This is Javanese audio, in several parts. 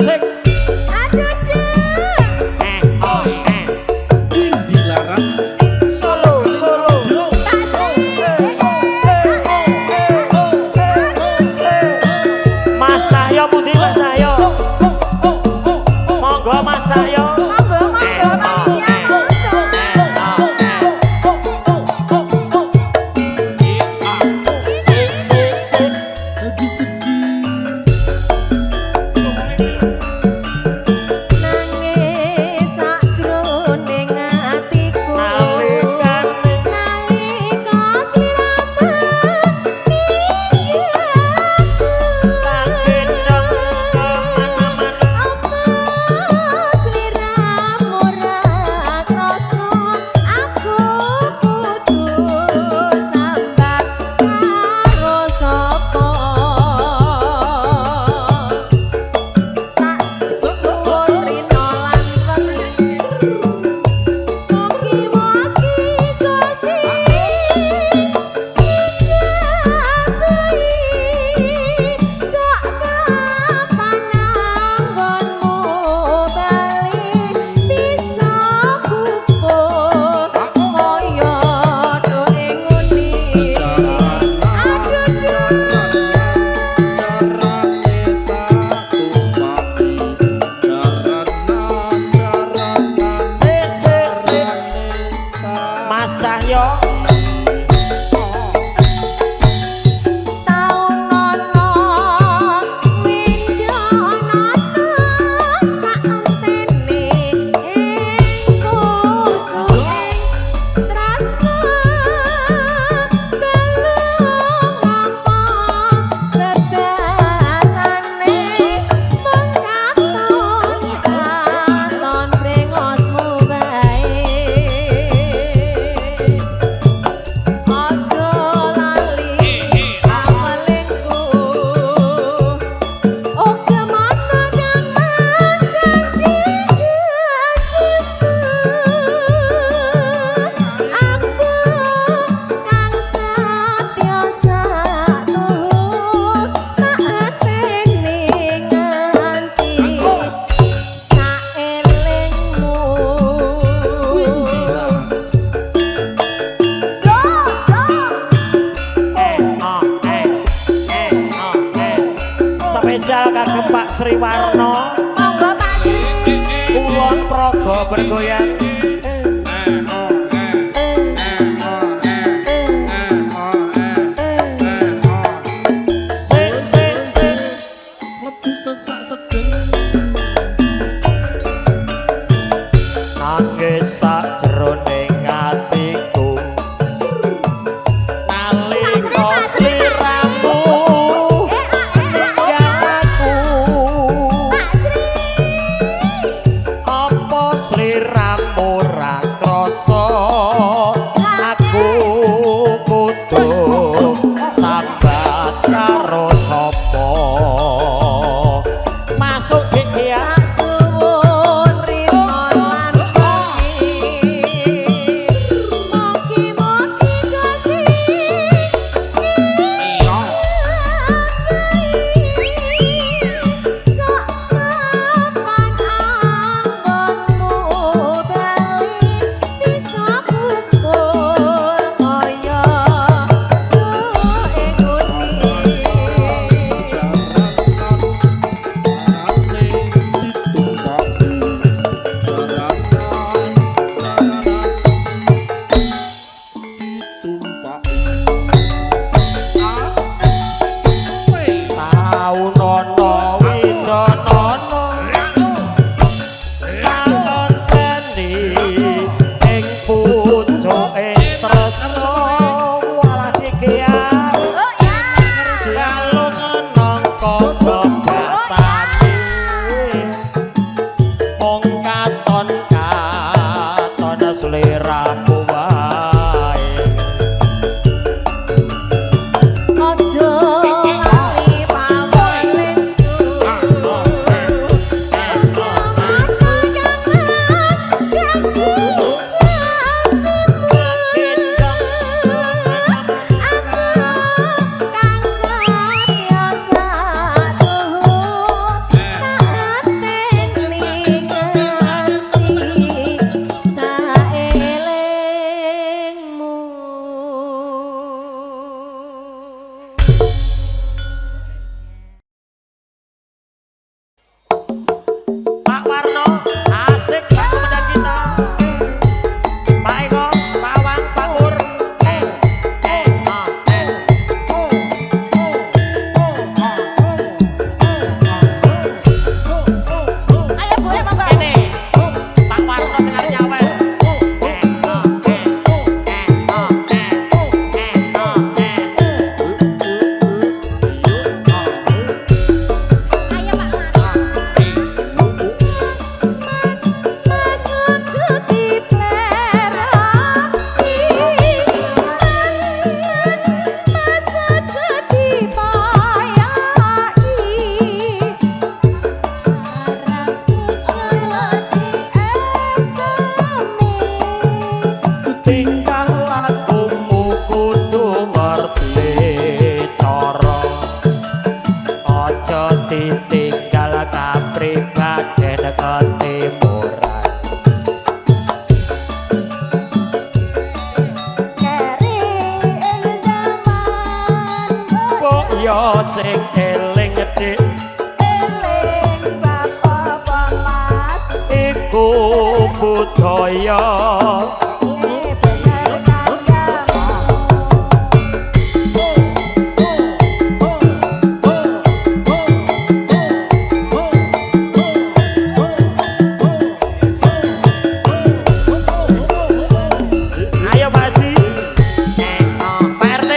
asik. Aduh Indi Laras Solo solo. Mas Cahyo pundi Mas Cahyo? Monggo Mas Cahyo. monggo panitia Sik sik sik. lagi sedih. nangis sakjroning atiku Nalikane nalika sliramu tak gendong kemana-mana. sliramu ra krasa aku kudu sambat karo sapa tak suwun rina lan wektu mugi-mugi Gusti ijabahi sak kapananggonmu bali bisa kuput kaya doe nguni Sik sik sik. Mas Cahyo. taun nono winjono tak antene ing kucing trasa belum ngomong bebasane mengkaton katon brengosmu bae Aja lali amalinku Oh kemana kang mas janji-janjimu Aku kang setya satulur tak ateni nganti saelingmu Spesial kagem Pak Sriwarno. Monggo Pak Sri. Kulon Progo bergoyang. Sik sik sik. Nangis sakjroning atiku. Nalika sliramu ninggal aku. Pak Sri. Apa sliramu budaya sing eling dik eling bapak mas iku budaya bener kandamu ayo Pak Haji Pak RT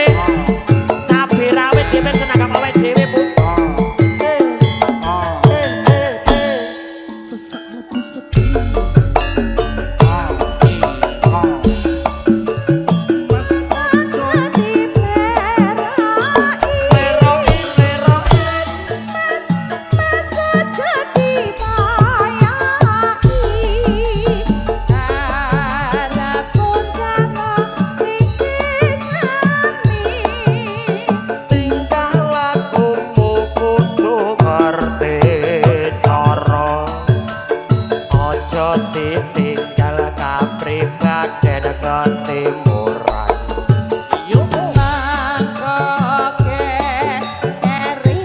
cabai rawit dhewe senagam awake dhewe Bu Sesak lagu sepi. jadi Leroki masa jadi bayai harap puncana dikisami tingkah lakumu kudu ngerti cara aja ditinggal kapribaden ketimuran mangkoke eri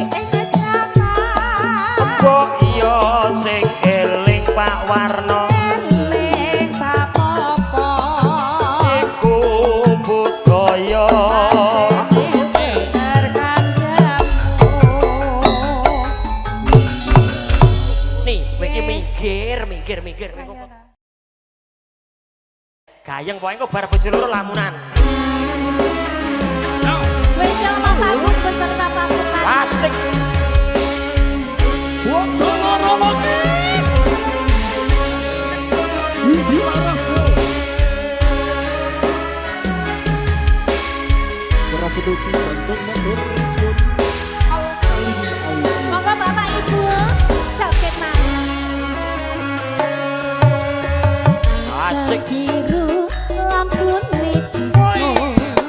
ing jaman mbok iya sing eling Pak Warno eling bapopo iku budaya bener kandamu nih kowe iki mikir gayeng pokoke engko bar bojo loro lamunan spesial Mas Agung beserta pasukan asik Bocah loro lagi. Widi Laras. Produksi jantung motor sun. monggo Bapak Ibu joget mangan asik biru lampune disco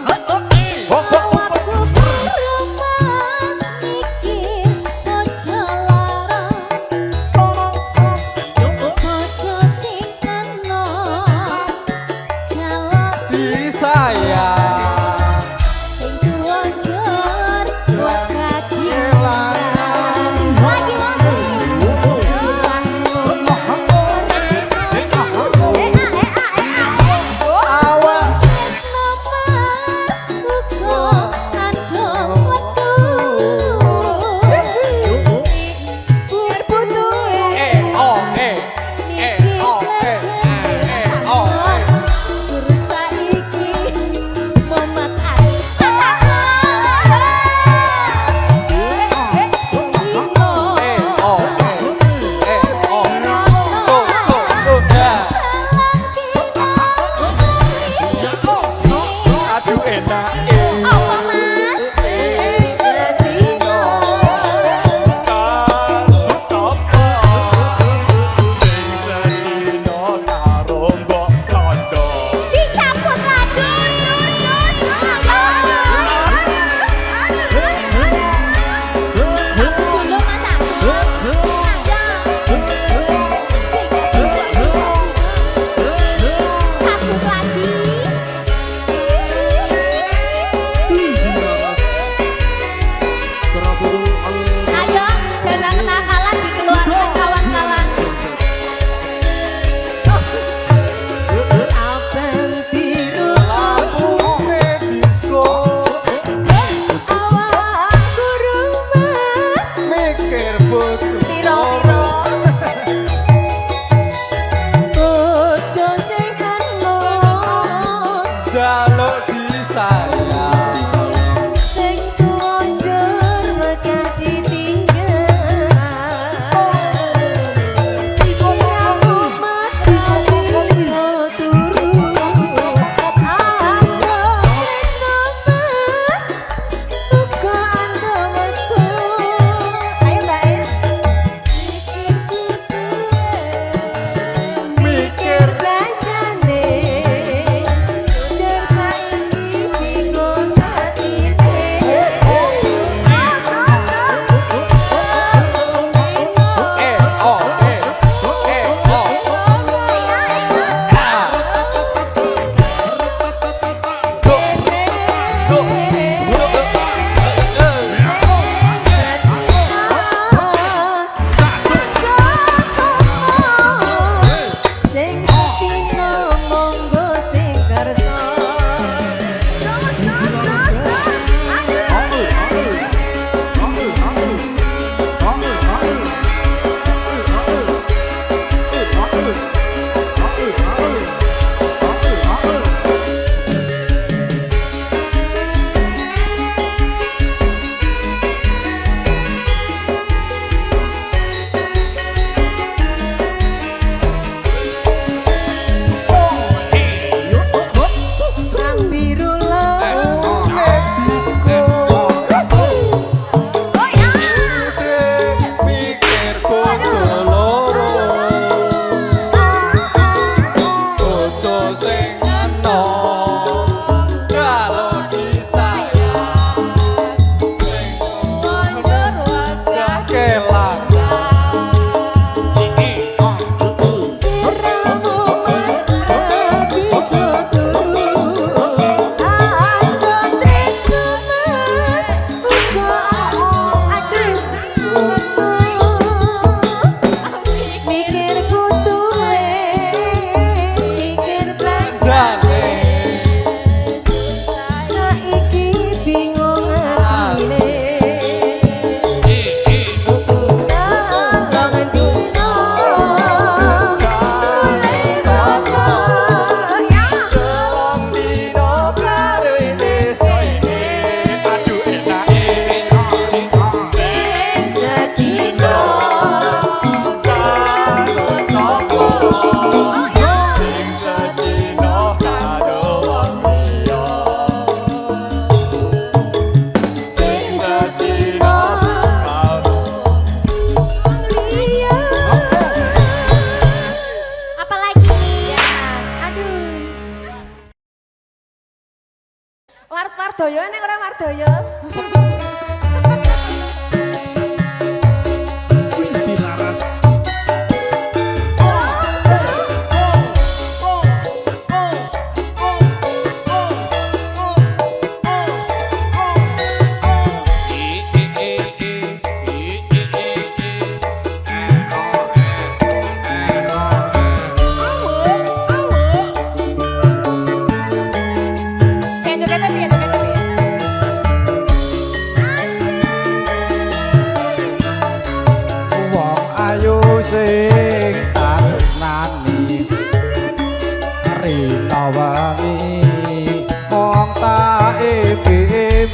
hop hop hop waktu baru mas mikir ojo lara ojo sing enom jaluk Sayang. sing kuwajar buat kaki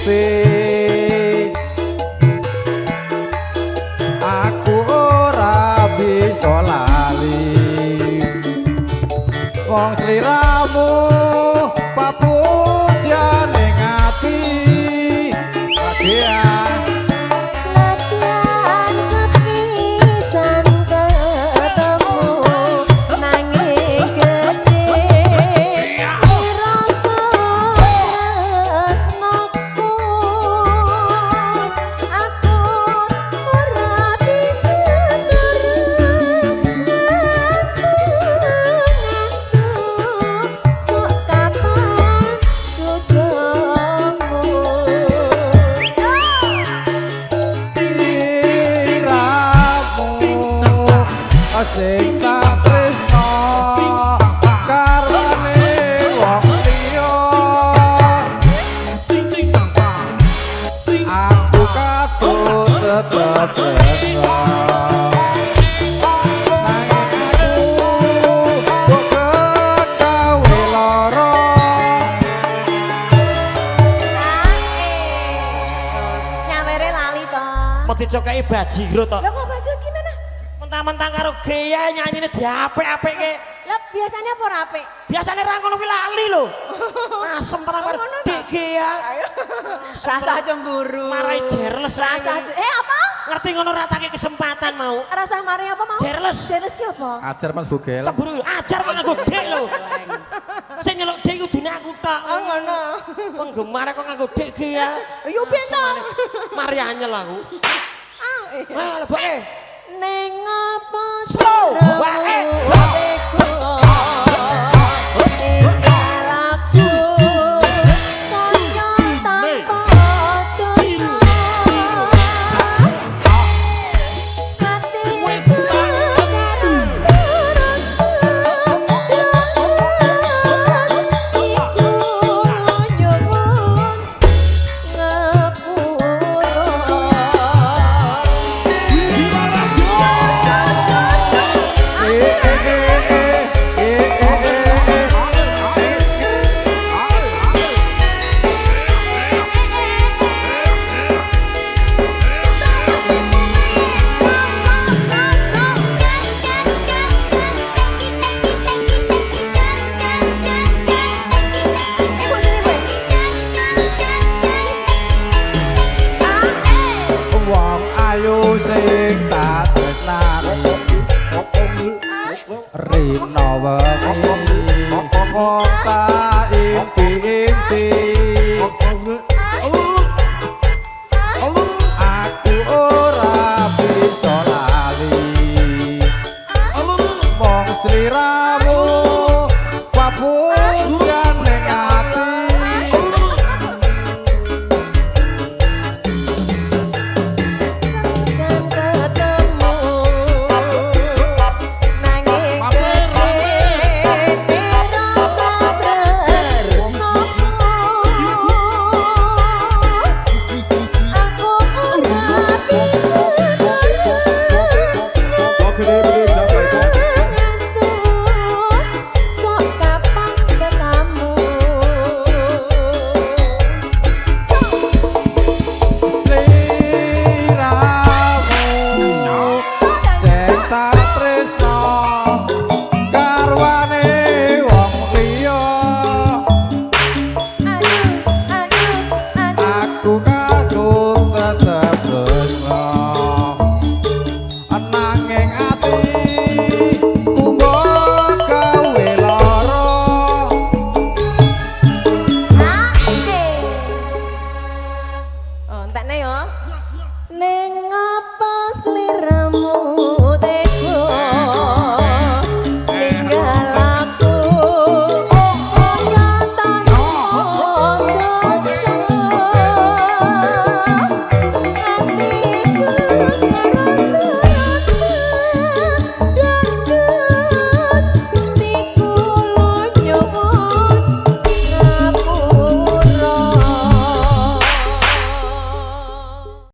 impi aku ora bisa lali wong sliramu papujan ning ati bahagia Selatian sepisan ketemu nanging gede rasa tresnoku aku ora bisa sok kapan jodohmu sing tak tresno karwane wong liya aku katut tetep tresno nanging aku kok gawe lara nyawere lali to. Mau dicokei bajiro to. Lah kok bajil gimana? Mentang-mentang karo gaya nyanyine diapik-apikke. Lah biasanya apa ora apik? Biasane ra ngono kuwi lali lho. Asem tenan karo dik gaya. Rasa cemburu. Marai jerles Rasa rasa. apa? Ngerti ngono ratake kesempatan mau. Rasa mari apa mau? Jerles. Jeles ki apa? ajar Mas Bugel Cemburu ajar kok nganggo dik lho. Sing nyeluk dik kudune aku tok. Oh ngono. Penggemar kok nganggo dik gaya. Yo bentong. Mari anyel aku. Ah, Wah, leboke. ning apa Slow, wae, jos. wong ayu sing tak tresnani rina wengi wong tak impi-impi aku ora bisa lali wong sliramu papujan ning ati Ning apa sliramu